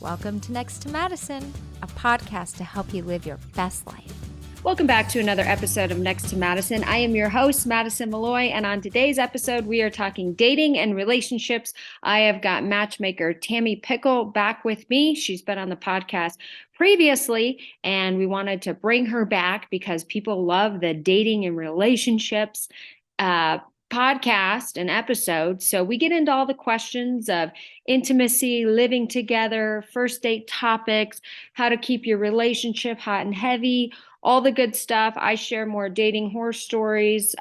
Welcome to Next to Madison, a podcast to help you live your best life. Welcome back to another episode of Next to Madison. I am your host, Madison Malloy, and on today's episode, we are talking dating and relationships. I have got Matchmaker Tammi Pickle back with me. She's been on the podcast previously, and we wanted to bring her back because people love the dating and relationships podcast and episode. So we get into all the questions of intimacy, living together, first date topics, how to keep your relationship hot and heavy, all the good stuff. I share more dating horror stories,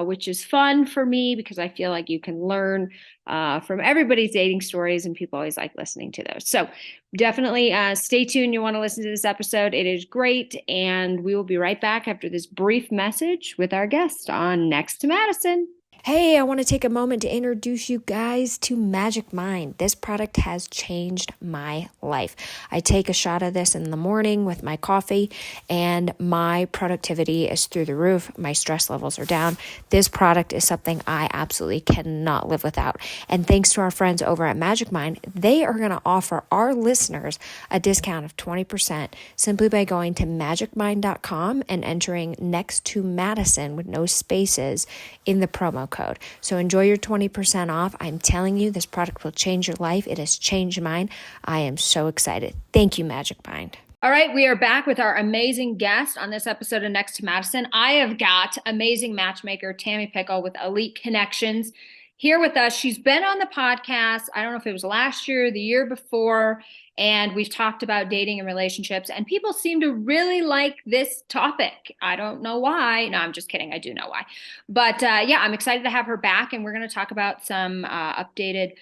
which is fun for me because I feel like you can learn from everybody's dating stories, and people always like listening to those. So definitely stay tuned. You want to listen to this episode. It is great. And we will be right back after this brief message with our guest on Next to Madison. Hey, I want to take a moment to introduce you guys to Magic Mind. This product has changed my life. I take a shot of this in the morning with my coffee, and my productivity is through the roof. My stress levels are down. This product is something I absolutely cannot live without. And thanks to our friends over at Magic Mind, they are going to offer our listeners a discount of 20% simply by going to magicmind.com and entering Next to Madison with no spaces in the promo code. So enjoy your 20% off. I'm telling you, this product will change your life. It has changed mine. I am so excited. Thank you, Magic Mind. All right, we are back with our amazing guest on this episode of Next to Madison. I have got amazing matchmaker Tammi Pickle with Elite Connections here with us. She's been on the podcast. I don't know if it was last year, the year before, and we've talked about dating and relationships, and people seem to really like this topic. I don't know why. No, I'm just kidding. I do know why. But yeah, I'm excited to have her back, and we're going to talk about some updated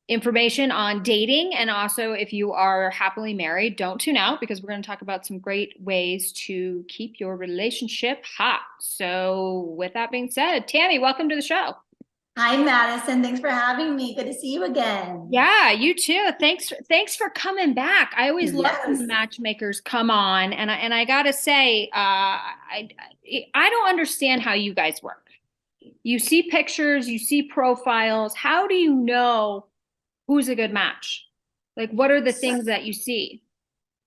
information on dating. And also, if you are happily married, don't tune out because we're going to talk about some great ways to keep your relationship hot. So with that being said, Tammi, welcome to the show. Hi, Madison. Thanks for having me. Good to see you again. Yeah, you too. Thanks for coming back. I always love when the matchmakers come on, and I gotta say, I don't understand how you guys work. You see pictures, you see profiles. How do you know who's a good match? Like, what are the things that you see?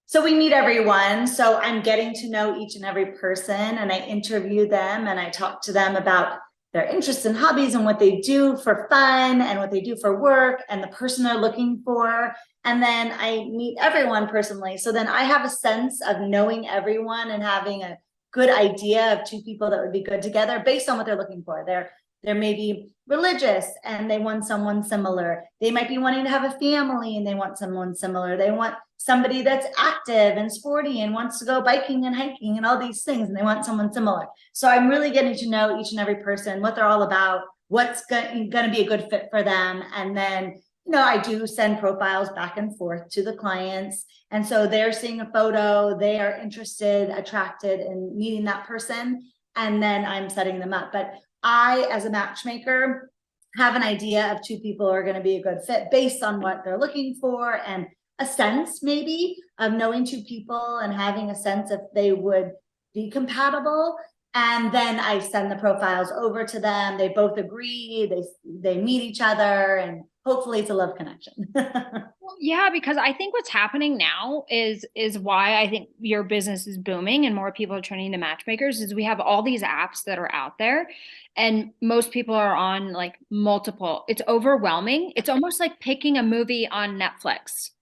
So we meet everyone. So I'm getting to know each and every person, and I interview them, and I talk to them about their interests and hobbies and what they do for fun and what they do for work and the person they're looking for. And then I meet everyone personally. So then I have a sense of knowing everyone and having a good idea of two people that would be good together based on what they're looking for. They're maybe religious and they want someone similar. They might be wanting to have a family and they want someone similar. They want somebody that's active and sporty and wants to go biking and hiking and all these things, and they want someone similar. So I'm really getting to know each and every person, what they're all about, what's going to be a good fit for them. And then, I do send profiles back and forth to the clients. And so they're seeing a photo, they are interested, attracted in meeting that person. And then I'm setting them up. But I, as a matchmaker, have an idea of two people who are going to be a good fit based on what they're looking for and a sense maybe of knowing two people and having a sense if they would be compatible. And then I send the profiles over to them. They both agree, they meet each other, and hopefully it's a love connection. Well, yeah, because I think what's happening now is why I think your business is booming and more people are turning to matchmakers is we have all these apps that are out there, and most people are on like multiple. It's overwhelming. It's almost like picking a movie on Netflix.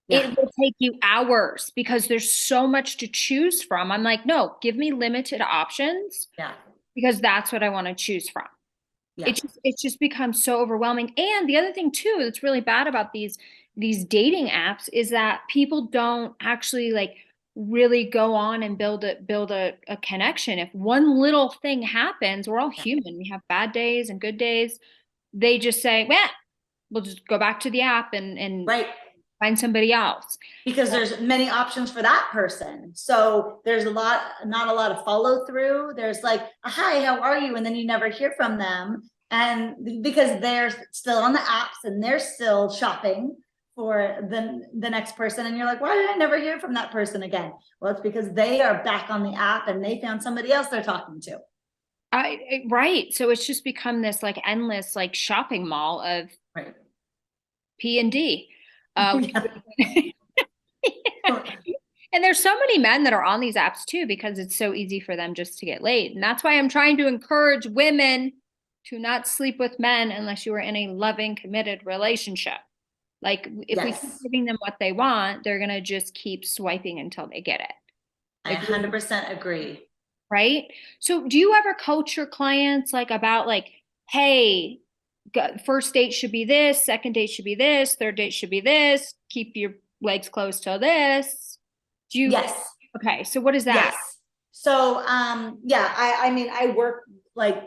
Yeah. It will take you hours because there's so much to choose from. I'm like, no, give me limited options. Yeah. Because that's what I want to choose from. Yeah. It just becomes so overwhelming. And the other thing too that's really bad about these dating apps is that people don't actually like really go on and build a connection. If one little thing happens, we're all human. We have bad days and good days. They just say, well, we'll just go back to the app and right. Find somebody else. Because there's many options for that person. So there's not a lot of follow through. There's like, hi, how are you? And then you never hear from them. And because they're still on the apps and they're still shopping for the next person. And you're like, why did I never hear from that person again? Well, it's because they are back on the app and they found somebody else they're talking to. Right. So it's just become this like endless like shopping mall of right. P and D. And there's so many men that are on these apps too, because it's so easy for them just to get laid. And that's why I'm trying to encourage women to not sleep with men unless you are in a loving, committed relationship. Like if we keep giving them what they want, they're going to just keep swiping until they get it. I 100% agree. Right? So do you ever coach your clients like about like, hey, first date should be this, second date should be this, third date should be this, keep your legs closed till this? Do you? Yes. Okay. So what is that? Yes. So, yeah, I mean, I work like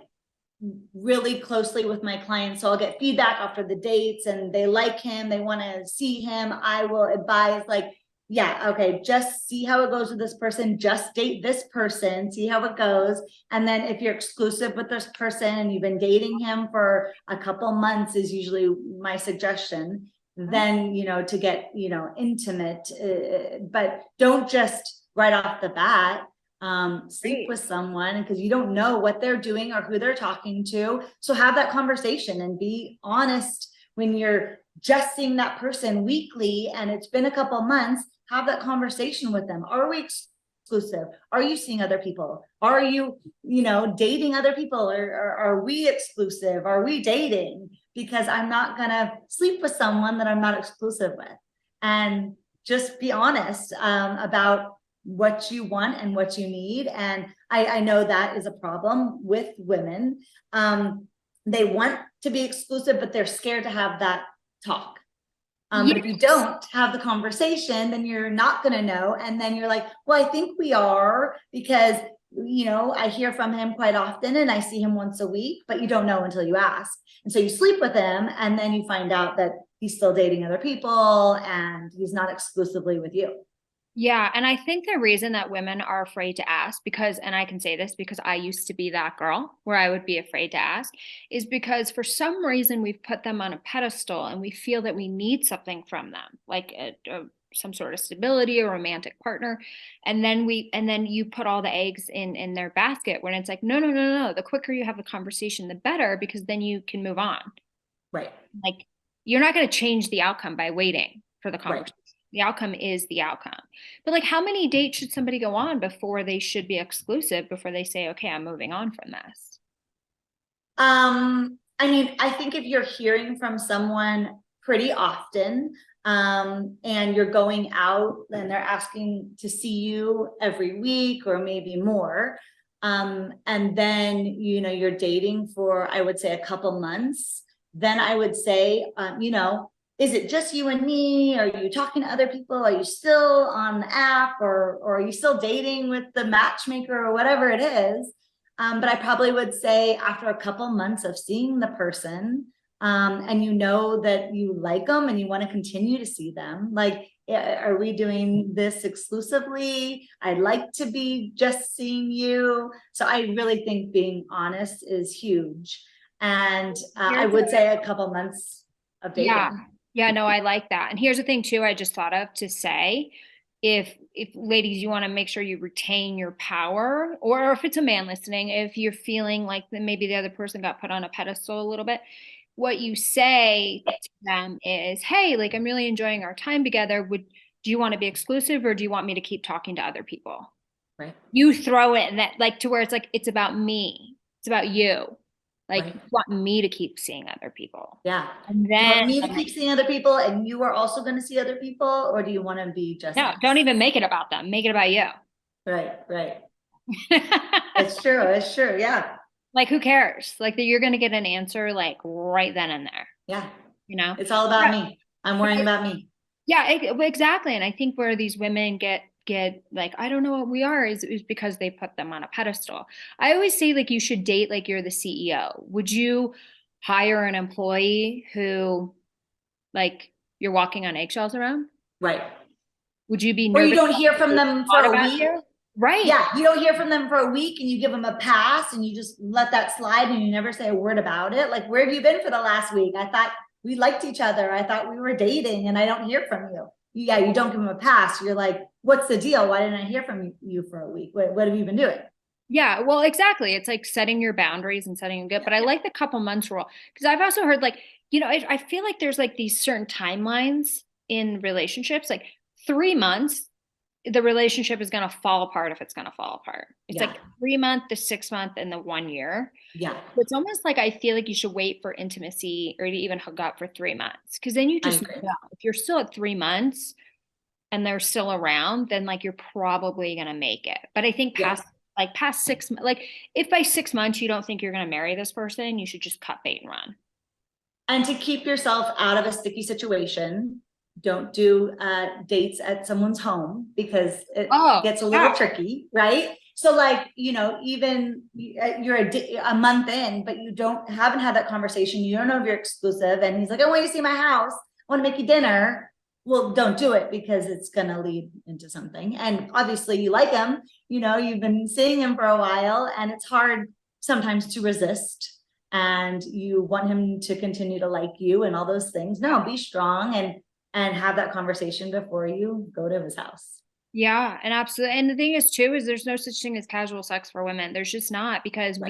really closely with my clients. So I'll get feedback after the dates and they like him, they want to see him. I will advise like, yeah, okay, just see how it goes with this person, just date this person, see how it goes. And then if you're exclusive with this person and you've been dating him for a couple months is usually my suggestion, then, you know, to get, you know, intimate, but don't just right off the bat sleep with someone because you don't know what they're doing or who they're talking to. So have that conversation and be honest when you're just seeing that person weekly and it's been a couple months. Have that conversation with them. Are we exclusive? Are you seeing other people? Are you, you know, dating other people? Or are we exclusive? Are we dating? Because I'm not gonna sleep with someone that I'm not exclusive with. And just be honest about what you want and what you need. And I know that is a problem with women. They want to be exclusive, but they're scared to have that talk. But if you don't have the conversation, then you're not going to know. And then you're like, well, I think we are because, you know, I hear from him quite often and I see him once a week, but you don't know until you ask. And so you sleep with him and then you find out that he's still dating other people and he's not exclusively with you. Yeah. And I think the reason that women are afraid to ask because, and I can say this because I used to be that girl where I would be afraid to ask, is because for some reason we've put them on a pedestal and we feel that we need something from them, like some sort of stability, a romantic partner. And then you put all the eggs in their basket when it's like, no, no, no, no. The quicker you have the conversation, the better, because then you can move on. Right. Like you're not going to change the outcome by waiting for the conversation. Right. The outcome is the outcome. But like how many dates should somebody go on before they should be exclusive, before they say, okay, I'm moving on from this? I mean, I think if you're hearing from someone pretty often, and you're going out and they're asking to see you every week or maybe more, and then, you know, you're dating for, I would say a couple months, then I would say, you know, is it just you and me? Are you talking to other people? Are you still on the app or are you still dating with the matchmaker or whatever it is? But I probably would say after a couple months of seeing the person, and you know that you like them and you want to continue to see them, like, are we doing this exclusively? I'd like to be just seeing you. So I really think being honest is huge. And I would say a couple months of dating. Yeah. Yeah, no, I like that. And here's the thing too, I just thought of to say, if ladies, you want to make sure you retain your power, or if it's a man listening, if you're feeling like maybe the other person got put on a pedestal a little bit, what you say to them is, hey, like I'm really enjoying our time together. Do you want to be exclusive or do you want me to keep talking to other people? Right. You throw it in that like to where it's like, it's about me. It's about you. Like Right. you want me to keep seeing other people. Yeah. And Do you want then me to keep seeing other people and you are also going to see other people, or do you want to be just no, us? don't even make it about them. Make it about you. Right, right. It's true. It's true. Yeah. Like who cares? Like that you're gonna get an answer like right then and there. Yeah. You know? It's all about me. I'm worrying about me. Yeah, exactly. And I think where these women get like, I don't know what we are is because they put them on a pedestal. I always say like you should date like you're the CEO. Would you hire an employee who like you're walking on eggshells around? Right. Would you be Or nervous? you don't hear from them for a week? You? Right. Yeah, you don't hear from them for a week and you give them a pass and you just let that slide and you never say a word about it. Like, where have you been for the last week? I thought we liked each other. I thought we were dating and I don't hear from you. Yeah, you don't give them a pass. You're like, what's the deal? Why didn't I hear from you for a week? What have you been doing? Yeah, well, exactly. It's like setting your boundaries and setting them good. But I like the couple months rule because I've also heard like, you know, I feel like there's like these certain timelines in relationships. Like 3 months, the relationship is going to fall apart if it's going to fall apart. It's like 3 month, the 6 month, and the 1 year. Yeah. It's almost like I feel like you should wait for intimacy or to even hook up for 3 months. Cause then you just know if you're still at 3 months and they're still around, then like you're probably going to make it. But I think past 6, like if by 6 months you don't think you're going to marry this person, you should just cut bait and run. And to keep yourself out of a sticky situation, don't do dates at someone's home because it gets a little tricky, right? So like, you know, even you're a month in, but you haven't had that conversation. You don't know if you're exclusive. And he's like, I want you to see my house. I want to make you dinner. Well, don't do it because it's going to lead into something. And obviously you like him, you know, you've been seeing him for a while and it's hard sometimes to resist. And you want him to continue to like you and all those things. No, be strong and have that conversation before you go to his house. Yeah, and absolutely. And the thing is too, is there's no such thing as casual sex for women. There's just not, because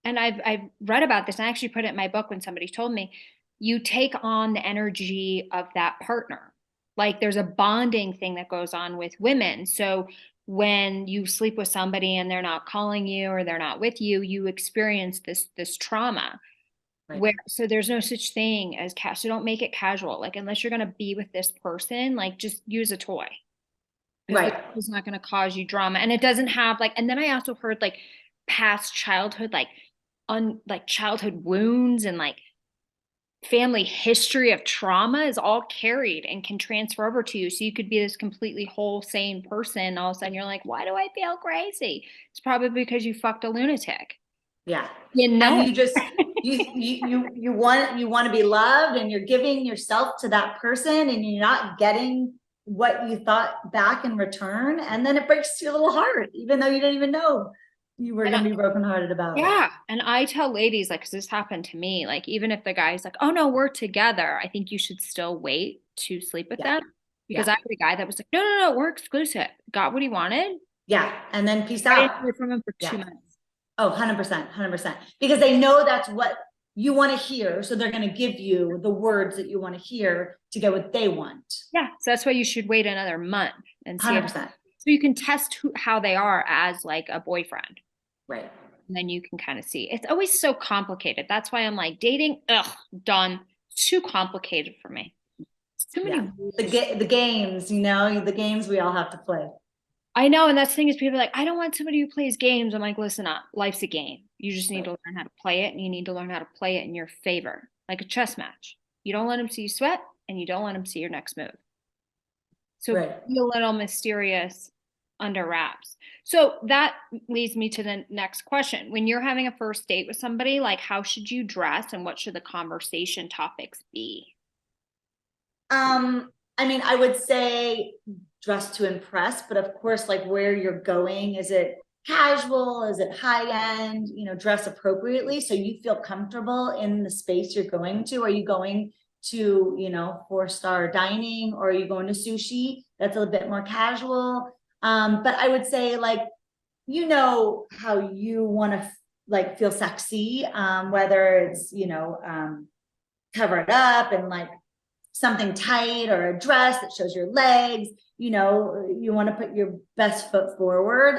and I've read about this and I actually put it in my book when somebody told me, you take on the energy of that partner. Like there's a bonding thing that goes on with women. So when you sleep with somebody and they're not calling you or they're not with you, you experience this trauma. So there's no such thing as so don't make it casual. Like unless you're going to be with this person, like just use a toy. It's not going to cause you drama. And it doesn't have like, and then I also heard like past childhood, like childhood wounds and like family history of trauma is all carried and can transfer over to you. So you could be this completely whole sane person. All of a sudden you're like, why do I feel crazy? It's probably because you fucked a lunatic. Yeah. You know, and you just, you want to be loved and you're giving yourself to that person and you're not getting what you thought back in return. And then it breaks your little heart, even though you didn't even know you were going to be brokenhearted about it. Yeah. And I tell ladies, like, cause this happened to me, like, even if the guy's like, oh no, we're together, I think you should still wait to sleep with them. Because I had a guy that was like, no, we're exclusive. Got what he wanted. Yeah. And then peace I out. didn't hear from him for 2 months. Oh, 100%. Because they know that's what you want to hear. So they're going to give you the words that you want to hear to get what they want. Yeah. So that's why you should wait another month and see 100%. so you can test how they are as like a boyfriend. Right. And then you can kind of see. It's always so complicated. That's why I'm like, dating, done. Too complicated for me. It's too many rules. The games, you know, the games we all have to play. I know. And that's the thing is people are like, I don't want somebody who plays games. I'm like, listen up. Life's a game. You just need to learn how to play it, and you need to learn how to play it in your favor. Like a chess match. You don't let them see you sweat, and you don't let them see your next move. So be a little mysterious under wraps. So that leads me to the next question. When you're having a first date with somebody, like how should you dress and what should the conversation topics be? I mean, I would say dress to impress, but of course, like where you're going, is it casual? Is it high end? You know, dress appropriately so you feel comfortable in the space you're going to. Are you going to, you know, 4-star dining, or are you going to sushi? That's a little bit more casual. But I would say, like, you know, how you want to like feel sexy, whether it's, you know, cover it up and like something tight or a dress that shows your legs. You know, you want to put your best foot forward,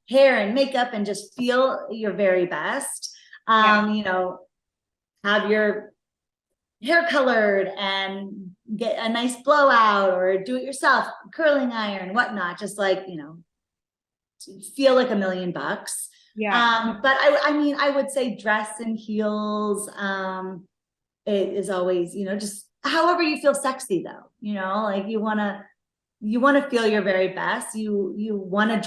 hair and makeup, and just feel your very best. You know, have your hair colored and get a nice blowout or do it yourself, curling iron, whatnot, just like, you know, feel like $1,000,000. But I mean, I would say dress and heels. It is always, you know, just however you feel sexy though, you know, like you want to feel your very best. You want to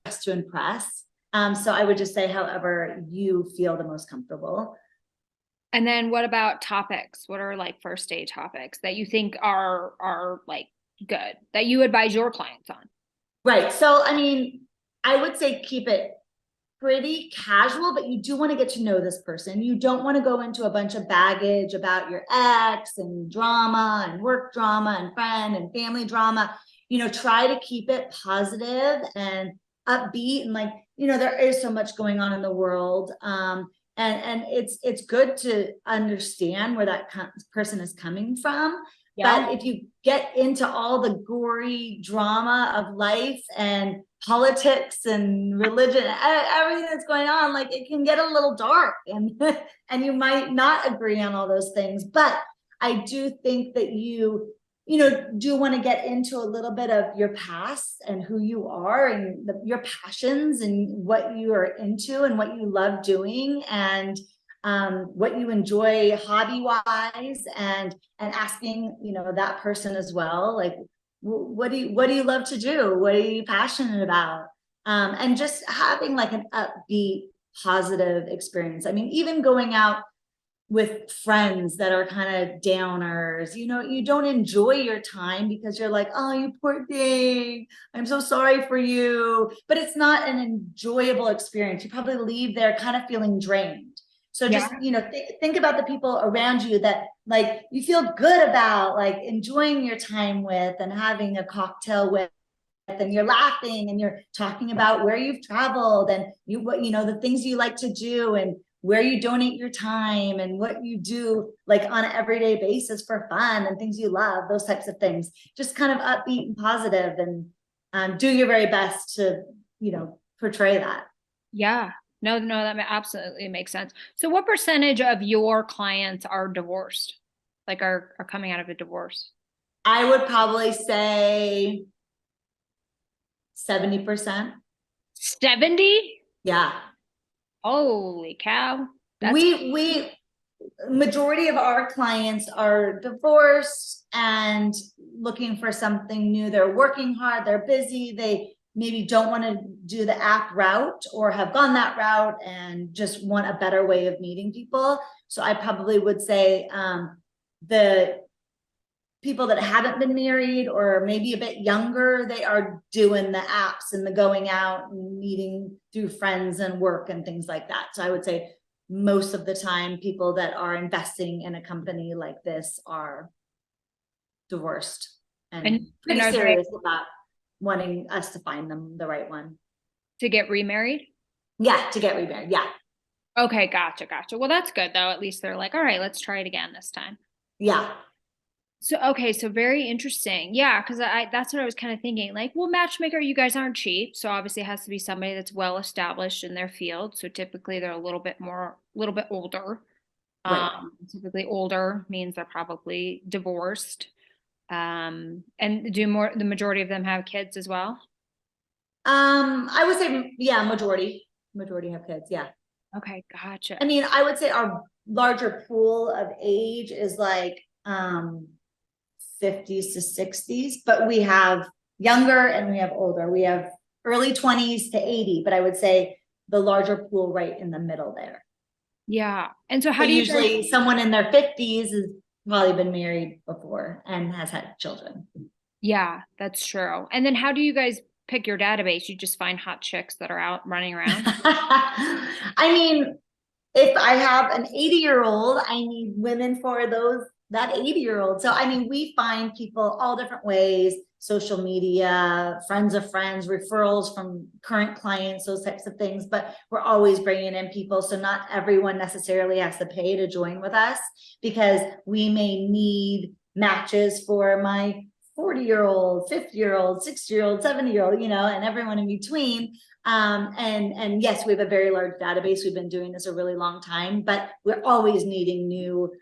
dress to impress. So I would just say however you feel the most comfortable. And then what about topics? What are like first date topics that you think are like good that you advise your clients on? Right. So, I mean, I would say keep it pretty casual, but you do want to get to know this person. You don't want to go into a bunch of baggage about your ex and drama and work drama and friend and family drama. You know, try to keep it positive and upbeat. And like, you know, there is so much going on in the world. and it's good to understand where that person is coming from. Yeah. But if you get into all the gory drama of life and politics and religion, everything that's going on, like it can get a little dark, and and you might not agree on all those things. But I do think that do want to get into a little bit of your past and who you are and your passions and what you are into and what you love doing, and what you enjoy hobby wise, and asking that person as well, like what do you love to do, what are you passionate about, and just having like an upbeat positive experience. I mean, even going out with friends that are kind of downers, you don't enjoy your time because you're like, oh, you poor thing, I'm so sorry for you, but it's not an enjoyable experience. You probably leave there kind of feeling drained. So just, think about the people around you that like you feel good about, like enjoying your time with and having a cocktail with, and you're laughing and you're talking about where you've traveled and the things you like to do and where you donate your time and what you do like on an everyday basis for fun and things you love, those types of things. Just kind of upbeat and positive, and do your very best to, portray that. Yeah. No, that absolutely makes sense. So what percentage of your clients are divorced? Like are coming out of a divorce? I would probably say 70%. 70? Yeah. Holy cow. We majority of our clients are divorced and looking for something new. They're working hard, they're busy, they maybe don't want to do the app route or have gone that route and just want a better way of meeting people. So I probably would say the people that haven't been married or maybe a bit younger, they are doing the apps and the going out and meeting through friends and work and things like that. So I would say most of the time people that are investing in a company like this are divorced and pretty serious about wanting us to find them the right one. To get remarried? Yeah, to get remarried. Yeah. Okay, gotcha. Well, that's good though. At least they're like, all right, let's try it again this time. Yeah. So very interesting. Yeah, because that's what I was kind of thinking. Like, well, Matchmaker, you guys aren't cheap, so obviously it has to be somebody that's well established in their field. So typically they're a little bit older. Right. Typically older means they're probably divorced. And the majority of them have kids as well? I would say, yeah, majority have kids. Yeah. Okay, gotcha. I mean, I would say our larger pool of age is like 50s to 60s, but we have younger and we have older. We have early 20s to 80, but I would say the larger pool right in the middle there. Yeah. And so how do you usually someone in their 50s has probably been married before and has had children. Yeah, that's true. And then how do you guys pick your database? You just find hot chicks that are out running around? I mean, if I have an 80-year-old, I need women for that 80-year-old. So, I mean, we find people all different ways, social media, friends of friends, referrals from current clients, those types of things. But we're always bringing in people. So not everyone necessarily has to pay to join with us, because we may need matches for my 40-year-old, 50-year-old, 60-year-old, 70-year-old, and everyone in between. And yes, we have a very large database. We've been doing this a really long time, but we're always needing new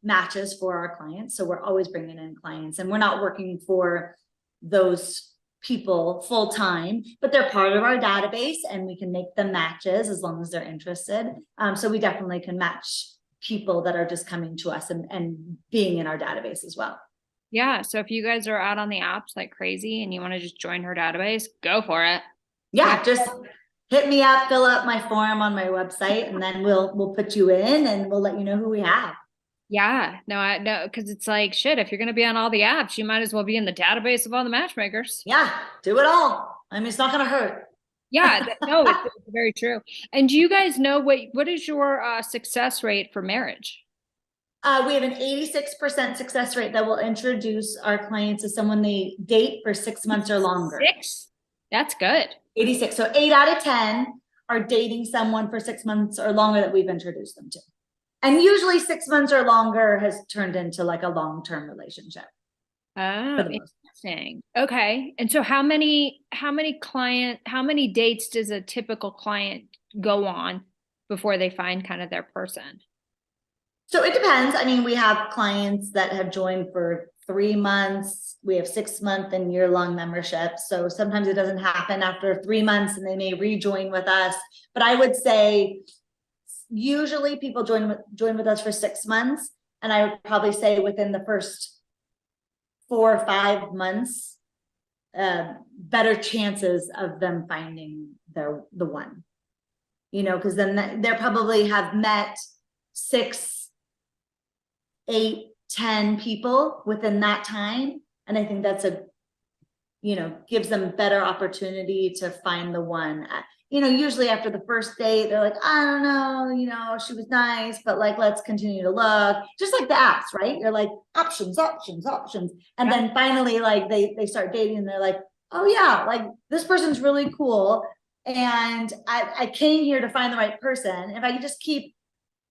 matches for our clients. So we're always bringing in clients, and we're not working for those people full time, but they're part of our database and we can make them matches as long as they're interested. So we definitely can match people that are just coming to us and being in our database as well. Yeah. So if you guys are out on the apps like crazy and you want to just join her database, go for it. Yeah. Just hit me up, fill out my form on my website, and then we'll put you in and we'll let you know who we have. Yeah, no, because it's like, shit, if you're going to be on all the apps, you might as well be in the database of all the matchmakers. Yeah, do it all. I mean, it's not going to hurt. Yeah, no, it's very true. And do you guys know what is your success rate for marriage? We have an 86% success rate that will introduce our clients to someone they date for 6 months or longer. 6? That's good. 86. So 8 out of 10 are dating someone for 6 months or longer that we've introduced them to. And usually 6 months or longer has turned into like a long-term relationship. Oh, interesting. Okay. And so how many dates does a typical client go on before they find kind of their person? So it depends. I mean, we have clients that have joined for 3 months. We have 6-month and year-long memberships. So sometimes it doesn't happen after 3 months and they may rejoin with us. But I would say usually people join with us for 6 months. And I would probably say within the first 4 or 5 months, better chances of them finding the one, because then they probably have met 6, 8, 10 people within that time. And I think that's gives them better opportunity to find the one. Usually after the first date, they're like, I don't know, she was nice, but like, let's continue to look. Just like the apps, right? You're like options. And then finally, like they start dating and they're like, oh yeah, like this person's really cool. And I came here to find the right person. If I could just keep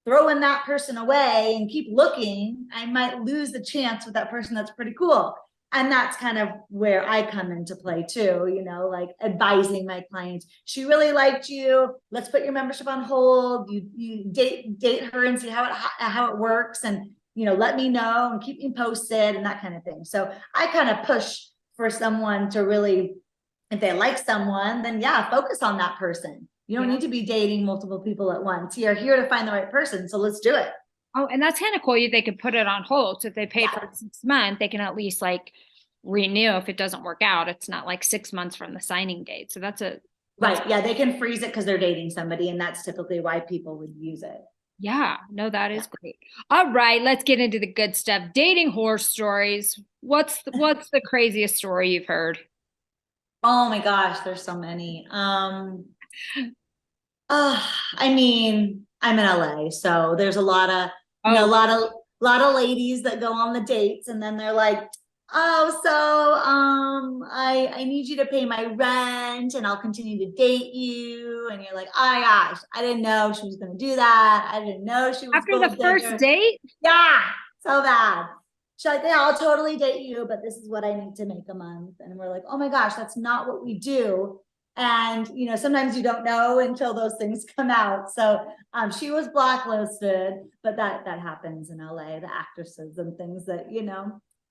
throwing that person away and keep looking, I might lose the chance with that person that's pretty cool. And that's kind of where I come into play too, like advising my clients. She really liked you. Let's put your membership on hold. You date her and see how it works, and let me know and keep me posted and that kind of thing. So I kind of push for someone to really, if they like someone, then yeah, focus on that person. You don't need to be dating multiple people at once. You're here to find the right person. So let's do it. Oh, and that's kind of cool. They could put it on hold. So if they paid for 6 months, they can at least like renew if it doesn't work out. It's not like 6 months from the signing date. So that's right. Yeah, they can freeze it because they're dating somebody, and that's typically why people would use it. Yeah, no, that is great. All right, let's get into the good stuff. Dating horror stories. What's the craziest story you've heard? Oh my gosh, there's so many. I mean, I'm in LA, so there's a lot of a lot of ladies that go on the dates, and then they're like, oh, so I need you to pay my rent and I'll continue to date you. And you're like, oh my gosh, I didn't know she was gonna do that. I didn't know she was after the first date. Yeah, so bad. She's like, yeah, I'll totally date you, but this is what I need to make a month. And we're like, oh my gosh, that's not what we do. And sometimes you don't know until those things come out. So she was blacklisted, but that happens in LA, the actresses and things that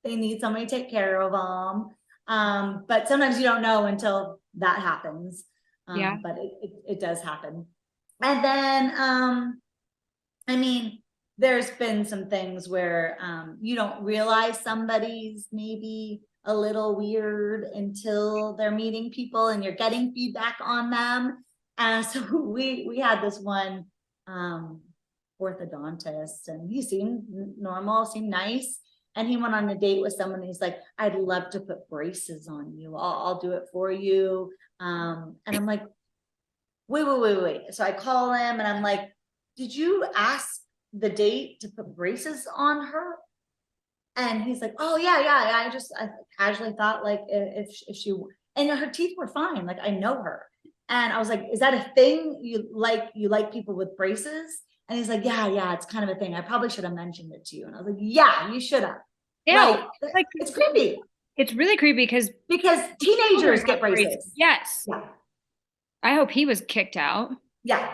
they need somebody to take care of them. But sometimes you don't know until that happens. But it does happen. And then I mean, there's been some things where you don't realize somebody's maybe a little weird until they're meeting people and you're getting feedback on them. And so we had this one orthodontist, and he seemed normal, seemed nice. And he went on a date with someone. He's like, I'd love to put braces on you. I'll do it for you. And I'm like, wait. So I call him and I'm like, did you ask the date to put braces on her? And he's like, oh yeah. I casually thought like if she, and her teeth were fine. Like I know her. And I was like, is that a thing? You like people with braces? And he's like, yeah, it's kind of a thing. I probably should have mentioned it to you. And I was like, yeah, you should have. Yeah, like it's creepy. It's really creepy because teenagers get braces. Yes. Yeah. I hope he was kicked out. Yeah.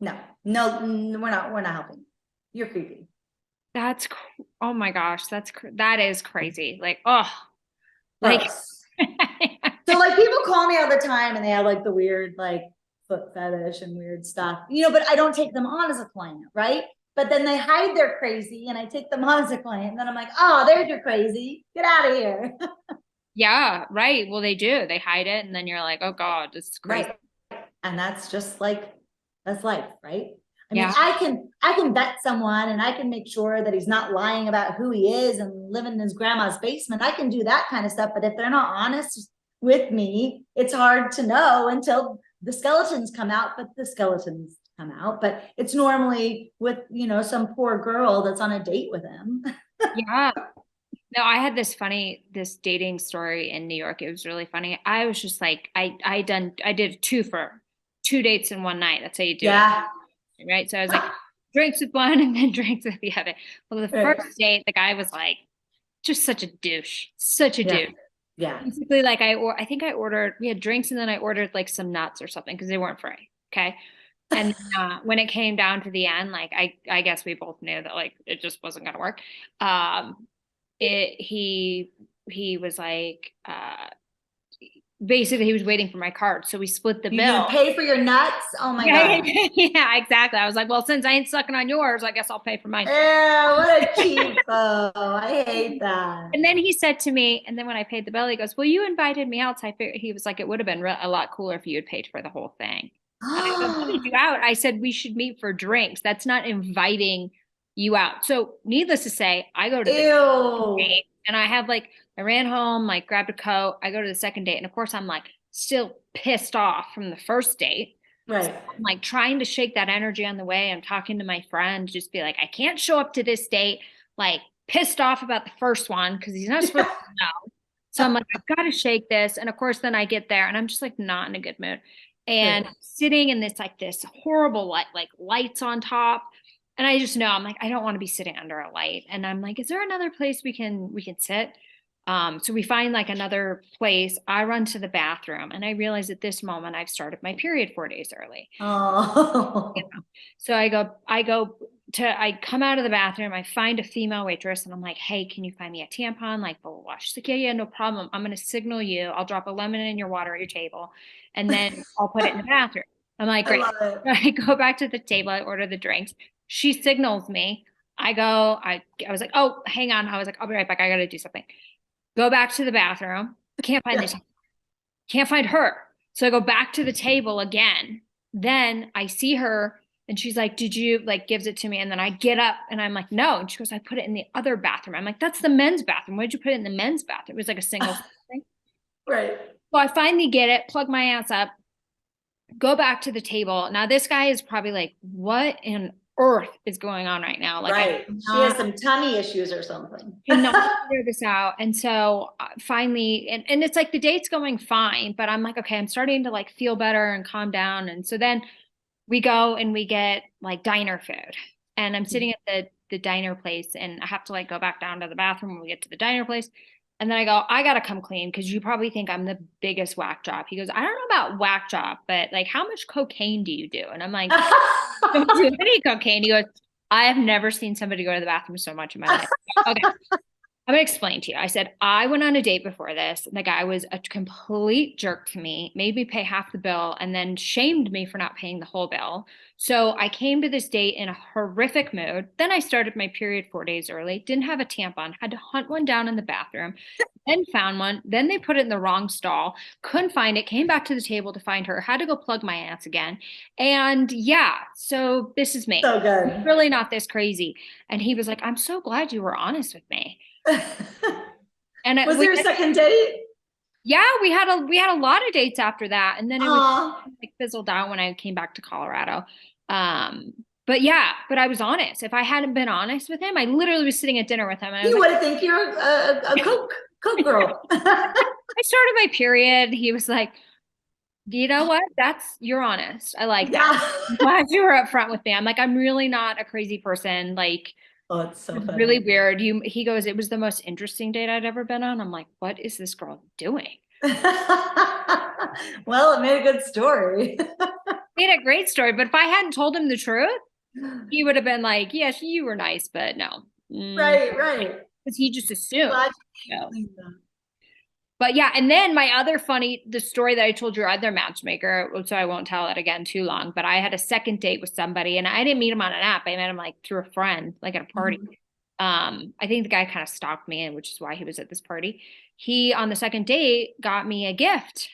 No, we're not helping. You're creepy. Oh my gosh, that is crazy. Like, oh, like. So like people call me all the time and they have like the weird like foot fetish and weird stuff, but I don't take them on as a client, right? But then they hide their crazy and I take them on as a client, and then I'm like, oh, there's your crazy, get out of here. Yeah, right. Well, they do. They hide it, and then you're like, oh God, this is crazy. Right. And that's just like, that's life, right? I mean, I can vet someone and I can make sure that he's not lying about who he is and living in his grandma's basement. I can do that kind of stuff. But if they're not honest with me, it's hard to know until the skeletons come out. But the skeletons come out. But it's normally with, some poor girl that's on a date with him. Yeah. No, I had this dating story in New York. It was really funny. I was just like, I did a twofer. 2 dates in one night. That's how you do Yeah. it. Right. So I was like, drinks with one and then drinks with the other. Well, the Right. first date, the guy was like, just such a douche, such a Yeah. douche. Yeah. Basically, like I think I ordered, we had drinks and then I ordered like some nuts or something because they weren't free. Okay. And when it came down to the end, like I guess we both knew that like it just wasn't gonna work. It he was like basically he was waiting for my card, so we split the You bill. pay for your nuts? Oh my Yeah, God. yeah, exactly. I was like, well, since I ain't sucking on yours, I guess I'll pay for mine. Yeah, what a cheapo. I hate that. And then he said to me, and then when I paid the bill, he goes, well, you invited me out. So he was like, it would have been a lot cooler if you had paid for the whole thing. And I invited you out. I said, we should meet for drinks. That's not inviting you out. So needless to say, I go to the Ew. date and I ran home, like grabbed a coat. I go to the second date. And of course, I'm like still pissed off from the first date. Right. So I'm like trying to shake that energy on the way. I'm talking to my friend, just be like, I can't show up to this date. Like, pissed off about the first one because he's not supposed to know. So I'm like, I've got to shake this. And of course, then I get there and I'm just like not in a good mood. And sitting in this horrible light, like lights on top. And I just know I'm like, I don't want to be sitting under a light. And I'm like, is there another place we can sit? So we find like another place. I run to the bathroom and I realize at this moment I've started my period 4 days early. Oh. You know? So I come out of the bathroom, I find a female waitress and I'm like, hey, can you find me a tampon? Like, blah, blah, blah. She's like, yeah, no problem. I'm going to signal you. I'll drop a lemon in your water at your table and then I'll put it in the bathroom. I'm like, great. I go back to the table. I order the drinks. She signals me. I was like, oh, hang on. I was like, I'll be right back. I got to do something. Go back to the bathroom. Can't find this. Can't find her. So I go back to the table again. Then I see her and she's like, did you like gives it to me? And then I get up and I'm like, no. And she goes, I put it in the other bathroom. I'm like, that's the men's bathroom. Why'd you put it in the men's bathroom? It was like a single thing. Right. So I finally get it, plug my ass up, go back to the table. Now this guy is probably like, what in earth is going on right now? Like, right. She has some tummy issues or something. Cannot figure this out. And so finally, and it's like the date's going fine, but I'm like, okay, I'm starting to like feel better and calm down. And so then we go and we get like diner food. And I'm sitting at the diner place and I have to like go back down to the bathroom when we get to the diner place. And then I go, I gotta come clean because you probably think I'm the biggest whack job. He goes, I don't know about whack job, but like how much cocaine do you do? And I'm like, I don't do any cocaine. He goes, I have never seen somebody go to the bathroom so much in my life. Okay. I'm going to explain to you. I said, I went on a date before this. And the guy was a complete jerk to me, made me pay half the bill, and then shamed me for not paying the whole bill. So I came to this date in a horrific mood. Then I started my period 4 days early, didn't have a tampon, had to hunt one down in the bathroom, then found one. Then they put it in the wrong stall, couldn't find it, came back to the table to find her, had to go plug my ass again. And yeah, so this is me. So good. It's really not this crazy. And he was like, I'm so glad you were honest with me. And was there a second date? Yeah, we had a lot of dates after that, and then it was like fizzled out when I came back to Colorado. But I was honest. If I hadn't been honest with him, I literally was sitting at dinner with him. And he would have think you're a coke girl. I started my period. He was like, you know what? You're honest. I like that. I'm glad you were upfront with me. I'm like, I'm really not a crazy person. Like, oh, it's so funny. Really weird. He goes, it was the most interesting date I'd ever been on. I'm like, what is this girl doing? Well, it made a good story. Made a great story. But if I hadn't told him the truth, he would have been like, yes, you were nice, but no. Right. Because he just assumed. No. But yeah, and then the story that I told your other matchmaker, so I won't tell it again too long, but I had a second date with somebody and I didn't meet him on an app. I met him like through a friend, like at a party. I think the guy kind of stalked me, which is why he was at this party. He, on the second date, got me a gift.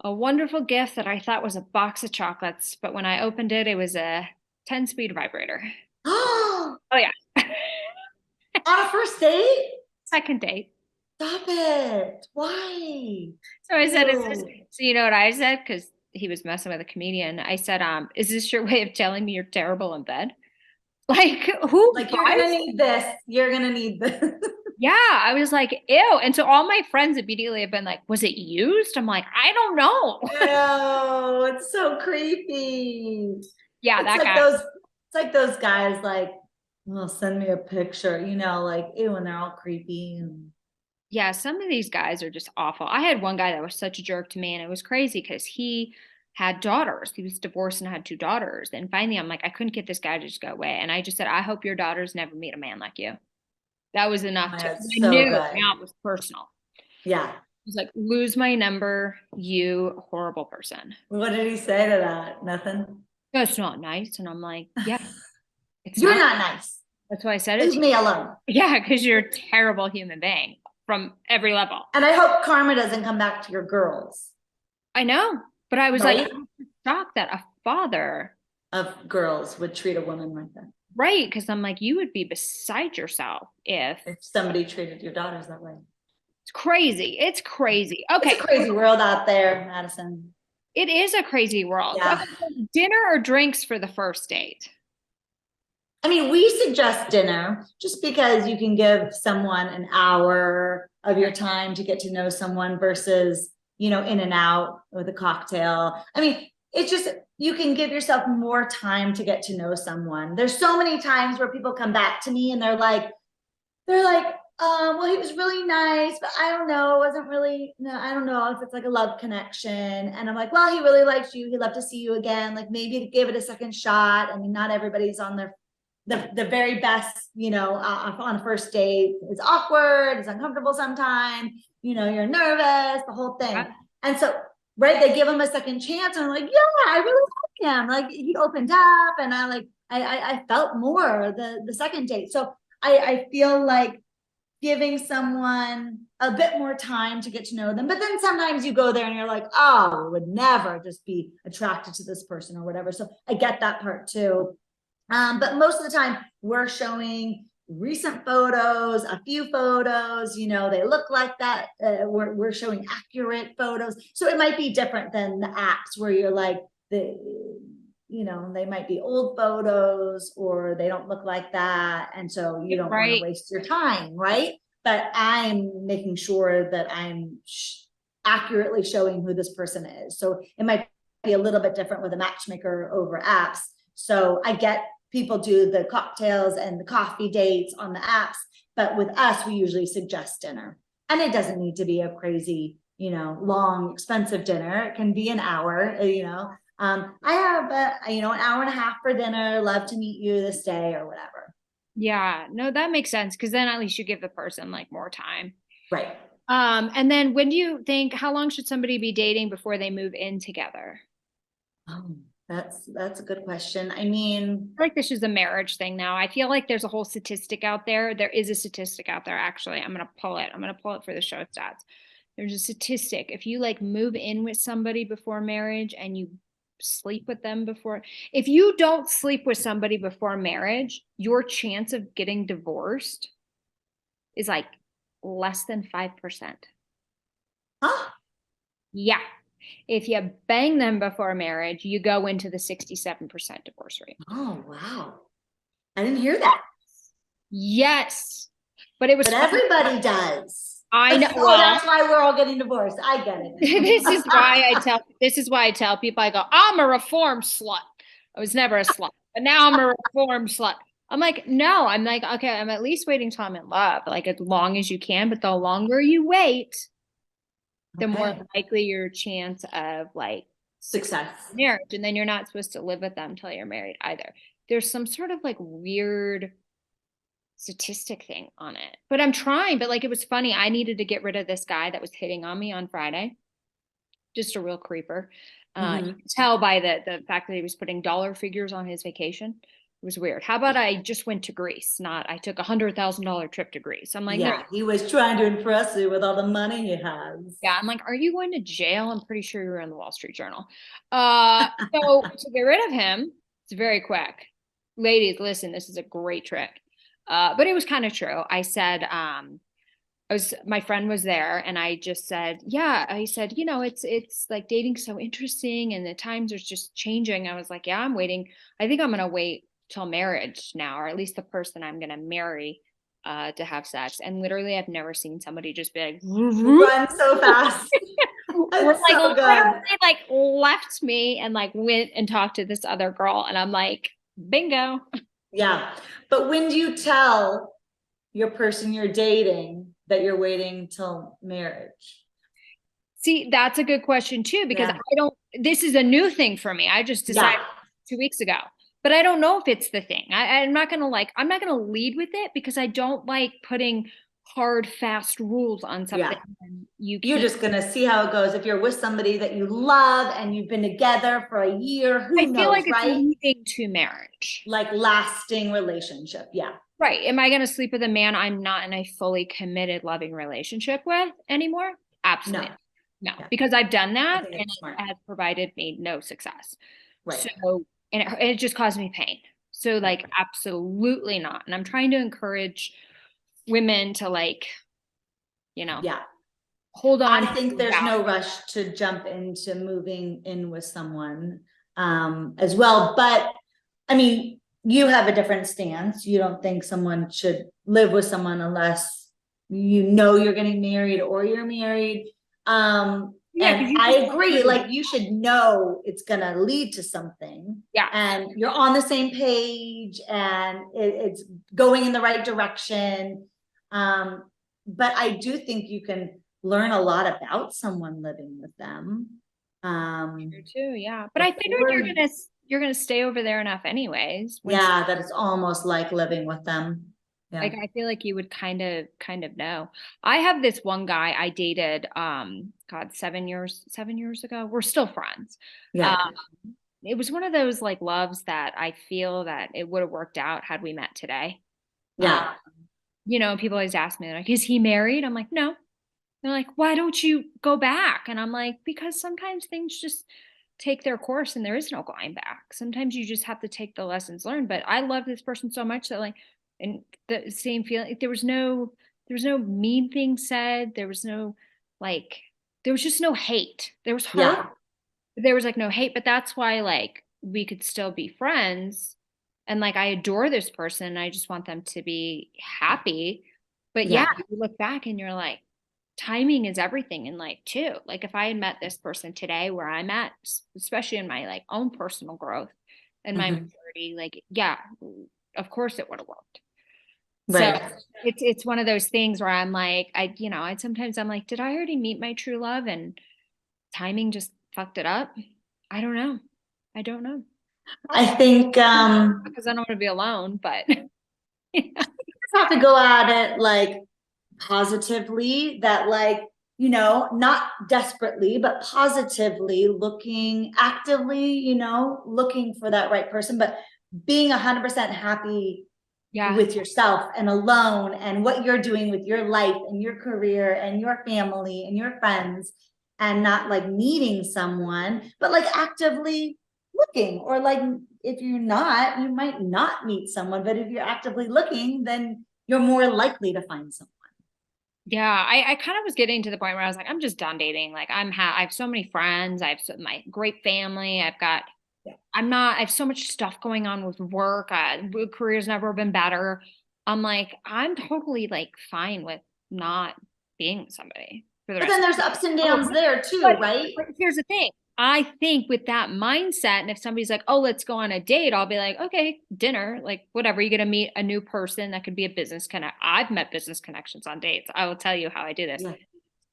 A wonderful gift that I thought was a box of chocolates, but when I opened it, it was a 10-speed vibrator. Oh yeah. On a first date? Second date. Stop it. Why? So I said, so you know what I said? Because he was messing with a comedian. I said, is this your way of telling me you're terrible in bed? Like, who? Like, you're going to need this. You're going to need this. Yeah, I was like, ew. And so all my friends immediately have been like, was it used? I'm like, I don't know. Oh, it's so creepy. Yeah, It's that like guy. it's like those guys like, well, send me a picture, like, ew, and they're all creepy and Yeah, some of these guys are just awful. I had one guy that was such a jerk to me, and it was crazy because he had daughters. He was divorced and had two daughters. And finally, I'm like, I couldn't get this guy to just go away. And I just said, I hope your daughters never meet a man like you. That was oh enough my to, God, I so knew good. now it was personal. Yeah. He was like, lose my number, you horrible person. What did he say to that? Nothing. That's not nice. And I'm like, yeah, it's You're not. not nice. That's why I said it Leave to you. me alone. Yeah, because you're a terrible human being from every level. And I hope karma doesn't come back to your girls. I know. But I was Right? like, I'm shocked that a father, Of girls would treat a woman like that. right? Because I'm like, you would be beside yourself if If somebody treated your daughters that way. it's crazy. It's crazy. Okay. It's a crazy world out there, Madison. It is a crazy world. Yeah. Okay, dinner or drinks for the first date? I mean, we suggest dinner just because you can give someone an hour of your time to get to know someone versus, in and out with a cocktail. I mean, it's just, you can give yourself more time to get to know someone. There's so many times where people come back to me and they're like, well, he was really nice, but I don't know, it wasn't really, no, I don't know if it's like a love connection. And I'm like, well, he really likes you. He'd love to see you again. Like maybe to give it a second shot. I mean, not everybody's on the very best, on a first date. It's awkward, it's uncomfortable sometimes, you're nervous, the whole thing. And so, right, they give him a second chance, and I'm like, yeah, I really like him. Like he opened up, and I felt more the second date. So I feel like giving someone a bit more time to get to know them. But then sometimes you go there and you're like, oh, I would never just be attracted to this person or whatever. So I get that part too. But most of the time we're showing recent photos, a few photos, they look like that. We're showing accurate photos. So it might be different than the apps where you're like, they might be old photos or they don't look like that. And so you don't want to waste your time, right? But I'm making sure that I'm accurately showing who this person is. So it might be a little bit different with a matchmaker over apps. So I get people do the cocktails and the coffee dates on the apps, but with us, we usually suggest dinner. And it doesn't need to be a crazy, long, expensive dinner. It can be an hour, I have an hour and a half for dinner. Love to meet you this day or whatever. Yeah, no, that makes sense because then at least you give the person like more time. Right. And then when do you think, how long should somebody be dating before they move in together? Oh, that's a good question. I mean, I feel like this is a marriage thing now. I feel like there's a whole statistic out there. There is a statistic out there, actually. I'm going to pull it. I'm going to pull it for the show stats. There's a statistic. If you like move in with somebody before marriage and you sleep with them before, if you don't sleep with somebody before marriage, your chance of getting divorced is like less than 5%. huh? Yeah. If you bang them before marriage, you go into the 67% divorce rate. Oh, wow. I didn't hear that. Yes. But it was But everybody does. I know. Oh, that's why we're all getting divorced. I get it. This is why I tell people, I go, I'm a reform slut. I was never a slut, but now I'm a reform slut. I'm like, no, I'm like, okay, I'm at least waiting till I'm in love, like as long as you can. But the longer you wait, the more likely your chance of like success marriage. And then you're not supposed to live with them until you're married either. There's some sort of like weird statistic thing on it, but I'm trying. But like, it was funny. I needed to get rid of this guy that was hitting on me on Friday. Just a real creeper. You can tell by the fact that he was putting dollar figures on his vacation. It was weird. How about I just went to Greece? Not I took $100,000 trip to Greece. I'm like, yeah, no. he was trying to impress you with all the money he has. Yeah, I'm like, are you going to jail? I'm pretty sure you were in the Wall Street Journal. So to get rid of him, it's very quick. Ladies, listen, this is a great trick. But it was kind of true. I said, my friend was there and I just said, yeah, I said, it's like dating so interesting and the times are just changing. I was like, yeah, I'm waiting. I think I'm going to wait till marriage now, or at least the person I'm going to marry to have sex. And literally I've never seen somebody just be like, Run so fast. Or That's like so good. literally like left me and like went and talked to this other girl. And I'm like, bingo. Yeah. But when do you tell your person you're dating that you're waiting till marriage? See, that's a good question too, because Yeah. this is a new thing for me. I just decided 2 weeks ago, but I don't know if it's the thing. I'm not going to lead with it because I don't like putting hard, fast rules on something. Yeah. And You're just going to see how it goes. If you're with somebody that you love and you've been together for a year, who knows, I feel like right? It's leading to marriage. Like lasting relationship. Yeah. Right. Am I going to sleep with a man I'm not in a fully committed, loving relationship with anymore? Absolutely No. No, because I've done that and smart. it has provided me no success. Right. So, and it just caused me pain. So like, absolutely not. And I'm trying to encourage women to like, Yeah. hold on. I think there's no rush to jump into moving in with someone as well. But I mean, you have a different stance. You don't think someone should live with someone unless you know you're getting married or you're married. And I agree, like you should know it's gonna lead to something. Yeah. And you're on the same page and it's going in the right direction. But I do think you can learn a lot about someone living with them. Too, yeah. But I figured you're gonna stay over there enough anyways. Yeah, that it's almost like living with them. Yeah. Like I feel like you would kind of know. I have this one guy I dated God 7 years ago. We're still friends. Yeah. It was one of those like loves that I feel that it would have worked out had we met today. Yeah. People always ask me like, is he married? I'm like, no. They're like, why don't you go back? And I'm like, because sometimes things just take their course and there is no going back. Sometimes you just have to take the lessons learned. But I love this person so much that like, and the same feeling, there was no mean thing said. There was no like, there was just no hate. There was hurt. Yeah. But there was like no hate. But that's why like we could still be friends. And like I adore this person. And I just want them to be happy. But yeah, you look back and you're like, timing is everything in life too. Like if I had met this person today where I'm at, especially in my like own personal growth and my maturity, like, yeah, of course it would have worked. Right. So it's one of those things where I'm like, sometimes I'm like, did I already meet my true love and timing just fucked it up? I don't know. I think because I don't want to be alone, but you have to go at it like positively, that like, not desperately, but positively looking actively, looking for that right person, but being 100% happy with yourself and alone and what you're doing with your life and your career and your family and your friends, and not like needing someone, but like actively looking. Or like if you're not, you might not meet someone, but if you're actively looking, then you're more likely to find someone. Yeah, I kind of was getting to the point where I was like, I'm just done dating. Like I have so many friends. I have my great family. I have so much stuff going on with work. Career's never been better. I'm like, I'm totally like fine with not being with somebody for the rest. But then there's ups and downs there too, right? But here's the thing. I think with that mindset, and if somebody's like, oh, let's go on a date, I'll be like, okay, dinner, like whatever. You're going to meet a new person that could be a business connect. I've met business connections on dates. I will tell you how I do this. Yeah.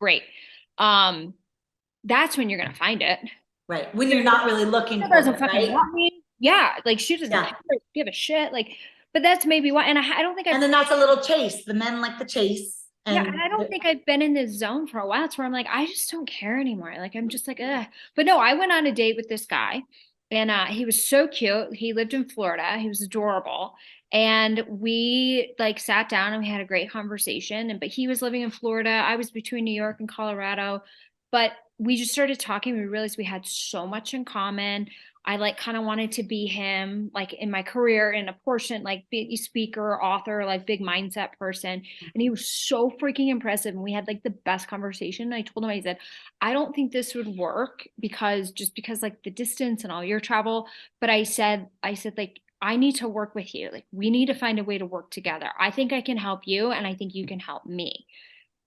Great. That's when you're going to find it. Right. When you're not really looking for it, right? Want me. Yeah. Like she doesn't give a shit. Like, but that's maybe why. And I don't think and then that's a little chase. The men like the chase. And I don't think I've been in this zone for a while. It's where I'm like, I just don't care anymore. Like, I'm just like, ugh. But no, I went on a date with this guy and he was so cute. He lived in Florida. He was adorable. And we like sat down and we had a great conversation. But he was living in Florida. I was between New York and Colorado. But we just started talking. We realized we had so much in common. I like kind of wanted to be him, like in my career in a portion, like be speaker, author, like big mindset person. And he was so freaking impressive. And we had like the best conversation. I told him, I said, I don't think this would work because like the distance and all your travel. But I said like, I need to work with you. Like, we need to find a way to work together. I think I can help you, and I think you can help me.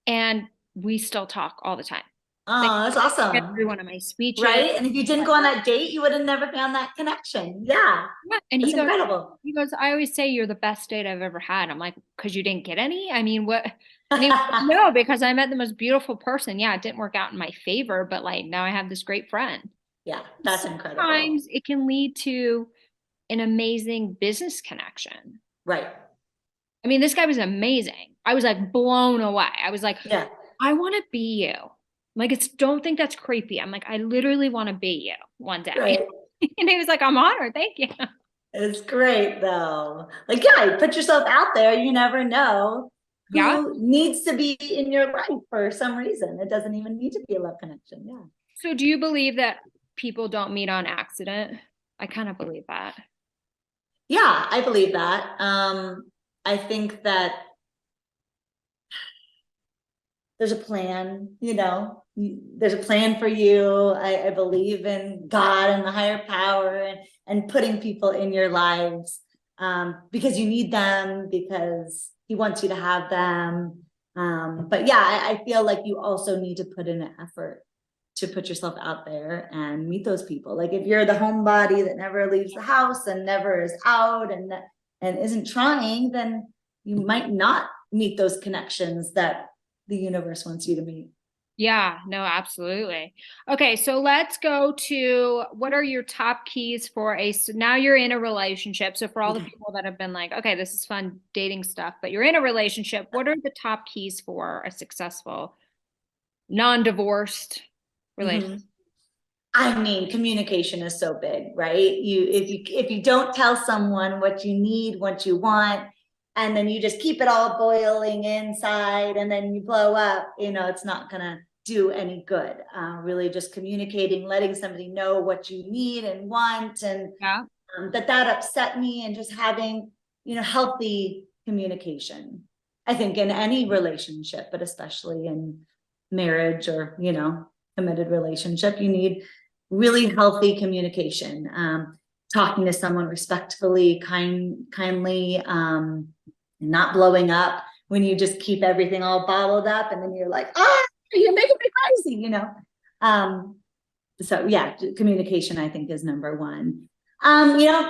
And we still talk all the time. Like, Oh, that's I get through awesome. one of my speeches. Right? And if you didn't go on that date, you would have never found that connection. Yeah. Yeah. And That's incredible. he goes, I always say you're the best date I've ever had. I'm like, because you didn't get any? I mean, what? And he was like, no, because I met the most beautiful person. Yeah, it didn't work out in my favor, but like now I have this great friend. Yeah, that's incredible. Sometimes it can lead to an amazing business connection. Right. I mean, this guy was amazing. I was like blown away. I was like, Yeah. I want to be you. Like, don't think that's creepy. I'm like, I literally want to be you one day. Right. And he was like, I'm honored. Thank you. It's great though. Like, yeah, put yourself out there. You never know Yeah. who needs to be in your life for some reason. It doesn't even need to be a love connection. Yeah. So do you believe that people don't meet on accident? I kind of believe that. Yeah, I believe that. I think that there's a plan, there's a plan for you. I believe in God and the higher power and putting people in your lives because you need them, because he wants you to have them. But yeah, I feel like you also need to put in an effort to put yourself out there and meet those people. Like if you're the homebody that never leaves the house and never is out and isn't trying, then you might not meet those connections that the universe wants you to meet. Yeah, no, absolutely. Okay, so let's go to what are your top keys for so now you're in a relationship. So for all the people that have been like, okay, this is fun dating stuff, but you're in a relationship, what are the top keys for a successful non-divorced relationship? Mm-hmm. I mean, communication is so big, right? If you don't tell someone what you need, what you want, and then you just keep it all boiling inside and then you blow up, it's not gonna do any good. Really just communicating, letting somebody know what you need and want, and Yeah. that upset me, and just having, healthy communication. I think in any relationship, but especially in marriage or, committed relationship, you need really healthy communication. Talking to someone respectfully, kindly, not blowing up when you just keep everything all bottled up and then you're like, you're making me crazy, so yeah, communication I think is number one.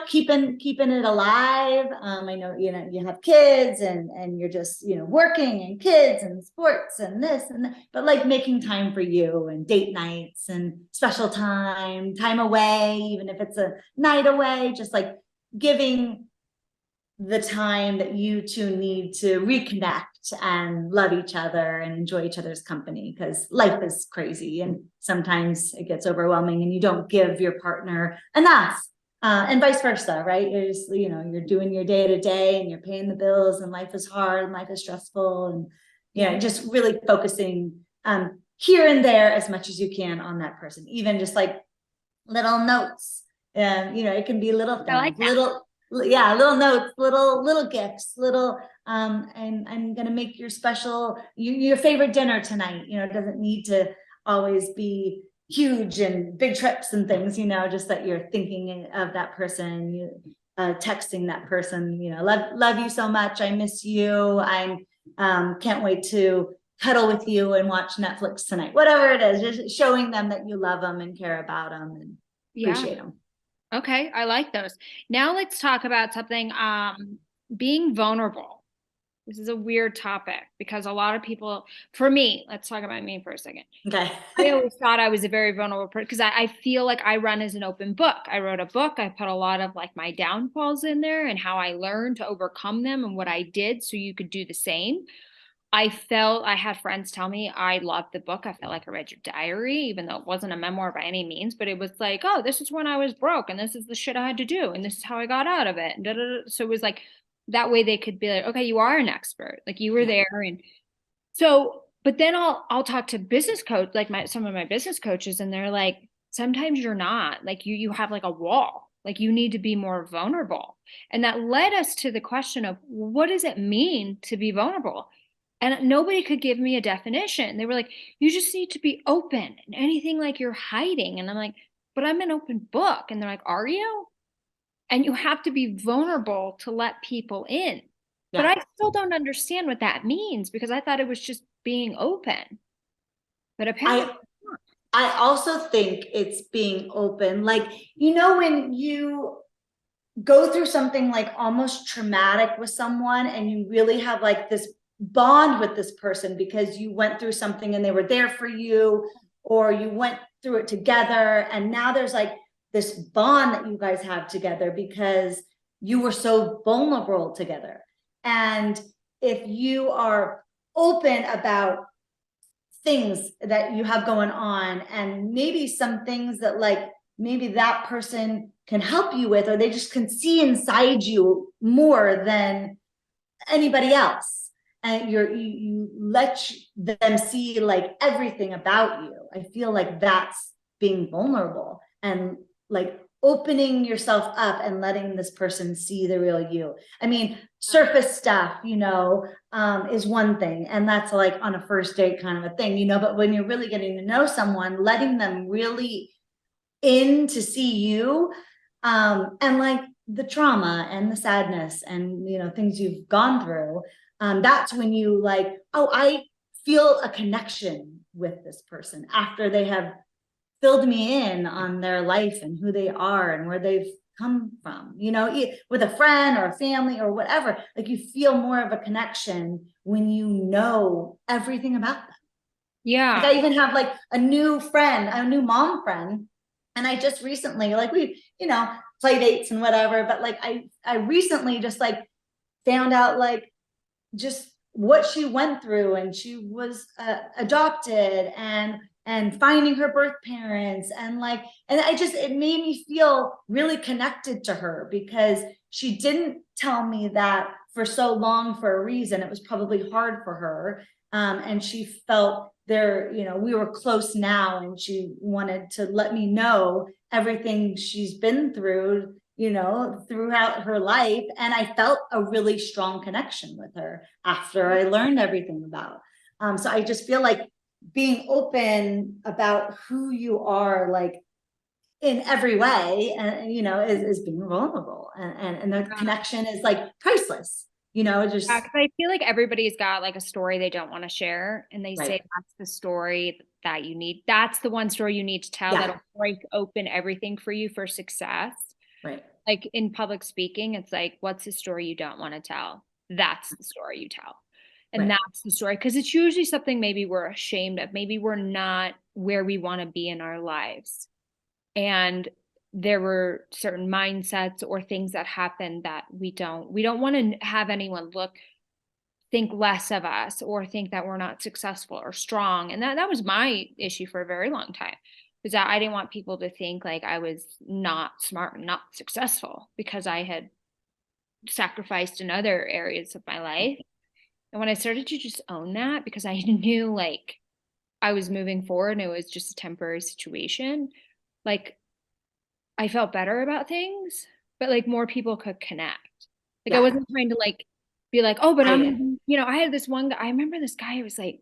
Keeping it alive. I know, you have kids and you're just, working and kids and sports and this and that, but like making time for you and date nights and special time away, even if it's a night away, just like giving the time that you two need to reconnect and love each other and enjoy each other's company, because life is crazy and sometimes it gets overwhelming and you don't give your partner enough. And vice versa, right? You're just, you're doing your day to day and you're paying the bills and life is hard and life is stressful, and just really focusing here and there as much as you can on that person, even just like little notes. And it can be little things, I like that. little notes, little gifts, and I'm gonna make your special your favorite dinner tonight. It doesn't need to always be huge and big trips and things, just that you're thinking of that person, you texting that person, love you so much, I miss you, I can't wait to cuddle with you and watch Netflix tonight, whatever it is, just showing them that you love them and care about them and appreciate them. Okay, I like those. Now let's talk about something, being vulnerable. This is a weird topic because a lot of people, for me, let's talk about me for a second. Okay. I always thought I was a very vulnerable person because I feel like I run as an open book. I wrote a book. I put a lot of like my downfalls in there and how I learned to overcome them and what I did so you could do the same. I had friends tell me I loved the book. I felt like I read your diary, even though it wasn't a memoir by any means, but it was like, oh, this is when I was broke and this is the shit I had to do and this is how I got out of it. And da, da, da. So it was like, that way they could be like, okay, you are an expert. Like you were there. And so, but then I'll talk to business coach, like some of my business coaches, and they're like, sometimes you're not, like you have like a wall, like you need to be more vulnerable. And that led us to the question of what does it mean to be vulnerable? And nobody could give me a definition. They were like, you just need to be open and anything like you're hiding. And I'm like, but I'm an open book. And they're like, are you? and you have to be vulnerable to let people in. Yeah. But I still don't understand what that means because I thought it was just being open. But apparently, I also think it's being open. Like, you know, when you go through something like almost traumatic with someone and you really have like this bond with this person because you went through something and they were there for you, or you went through it together, and now there's like this bond that you guys have together because you were so vulnerable together. And if you are open about things that you have going on, and maybe some things that like maybe that person can help you with, or they just can see inside you more than anybody else, and you let them see like everything about you. I feel like that's being vulnerable and like opening yourself up and letting this person see the real you. I mean, surface stuff, you know, is one thing, and that's like on a first date kind of a thing, you know, but when you're really getting to know someone, letting them really in to see you, and like the trauma and the sadness and, you know, things you've gone through, that's when you like, oh, I feel a connection with this person after they have filled me in on their life and who they are and where they've come from, you know, with a friend or a family or whatever. Like, you feel more of a connection when you know everything about them. yeah. Like, I even have like a new friend, a new mom friend, and I just recently, like, we, you know, play dates and whatever, but like I recently just like found out like just what she went through, and she was adopted, and finding her birth parents, and like, and I just, it made me feel really connected to her because she didn't tell me that for so long for a reason. It was probably hard for her, and she felt there, you know, we were close now, and she wanted to let me know everything she's been through, you know, throughout her life. And I felt a really strong connection with her after I learned everything about. So I just feel like being open about who you are, like in every way, and you know, is being vulnerable, and the connection is like priceless, you know, just Yeah, because I feel like everybody's got like a story they don't want to share, and they say right. that's the story that you need. That's the one story you need to tell Yeah. that'll break open everything for you for success. Right. Like in public speaking, it's like, what's the story you don't want to tell? That's the story you tell. And Right. that's the story. Because it's usually something maybe we're ashamed of. Maybe we're not where we want to be in our lives. And there were certain mindsets or things that happened that we don't want to have anyone think less of us or think that we're not successful or strong. And that was my issue for a very long time, was that I didn't want people to think like I was not smart and not successful because I had sacrificed in other areas of my life. And when I started to just own that, because I knew like I was moving forward and it was just a temporary situation, like I felt better about things, but like more people could connect. Like I Yeah. wasn't trying to like be like, oh, but I I'm, you know, I had this one guy, I remember this guy who was like,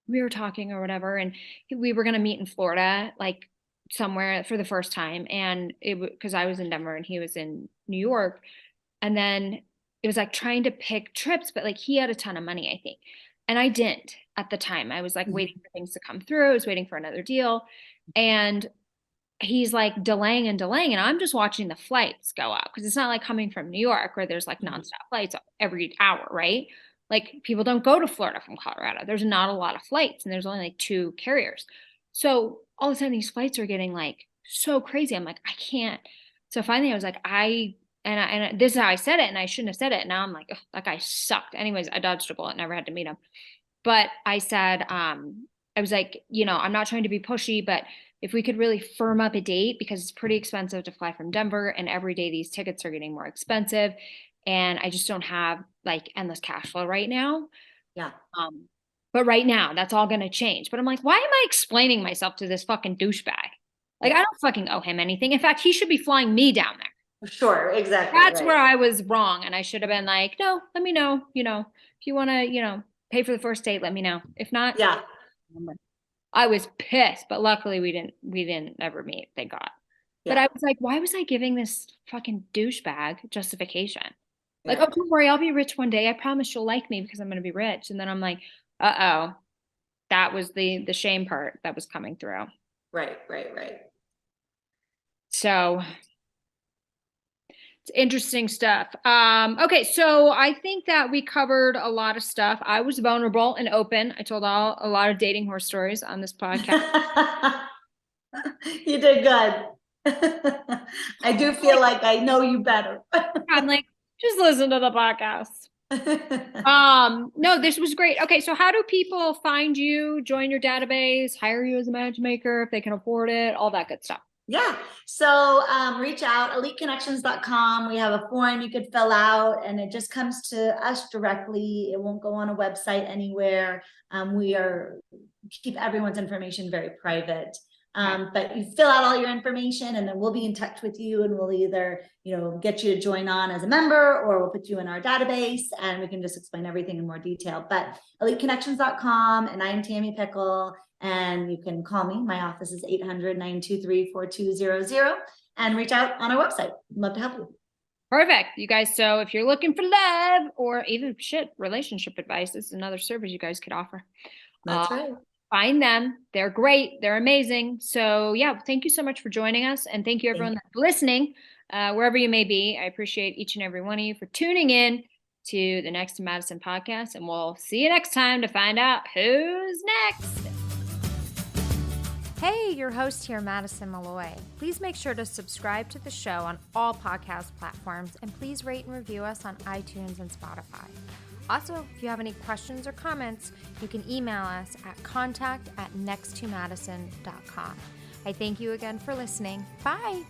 we were talking or whatever, and we were going to meet in Florida, like somewhere for the first time. And because I was in Denver and he was in New York. And then it was like trying to pick trips, but like he had a ton of money, I think. And I didn't at the time. I was like waiting for things to come through. I was waiting for another deal. And he's like delaying and delaying, and I'm just watching the flights go up because it's not like coming from New York where there's like nonstop flights every hour, right? Like people don't go to Florida from Colorado. There's not a lot of flights, and there's only like 2 carriers. So all of a sudden these flights are getting like so crazy. I'm like, I can't. So finally I was like, and this is how I said it, and I shouldn't have said it. Now I'm like, ugh, that guy sucked. Anyways, I dodged a bullet, never had to meet him. But I said, I was like, you know, I'm not trying to be pushy, but if we could really firm up a date, because it's pretty expensive to fly from Denver, and every day these tickets are getting more expensive, and I just don't have like endless cash flow right now. Yeah. But right now that's all going to change. But I'm like, why am I explaining myself to this fucking douchebag? Like, I don't fucking owe him anything. In fact, he should be flying me down there. Sure, exactly. That's right. where I was wrong. And I should have been like, no, let me know, you know, if you want to, you know, pay for the first date, let me know. If not, Yeah. I was pissed, but luckily we didn't ever meet, thank God. But I was like, why was I giving this fucking douchebag justification? Like, Yeah. oh, don't worry, I'll be rich one day. I promise you'll like me because I'm going to be rich. And then I'm like, uh-oh, that was the shame part that was coming through. Right. So it's interesting stuff. Okay, so I think that we covered a lot of stuff. I was vulnerable and open. I told a lot of dating horror stories on this podcast. You did good. I do feel like I know you better. I'm like, just listen to the podcast. No, this was great. Okay, so how do people find you, join your database, hire you as a matchmaker if they can afford it, all that good stuff? Yeah. So reach out, eliteconnections.com. We have a form you could fill out and it just comes to us directly. It won't go on a website anywhere. We keep everyone's information very private. But you fill out all your information and then we'll be in touch with you and we'll either, get you to join on as a member or we'll put you in our database and we can just explain everything in more detail. But eliteconnections.com, and I'm Tammi Pickle, and you can call me. My office is 800-923-4200 and reach out on our website. I'd love to help you. Perfect. You guys, so if you're looking for love or even relationship advice, this is another service you guys could offer. That's right. Find them. They're great. They're amazing. So yeah, thank you so much for joining us. And thank you everyone that's listening, wherever you may be. I appreciate each and every one of you for tuning in to the Next to Madison podcast. And we'll see you next time to find out who's next. Hey, your host here, Madison Malloy. Please make sure to subscribe to the show on all podcast platforms and please rate and review us on iTunes and Spotify. Also, if you have any questions or comments, you can email us at contact@nexttomadison.com. I thank you again for listening. Bye.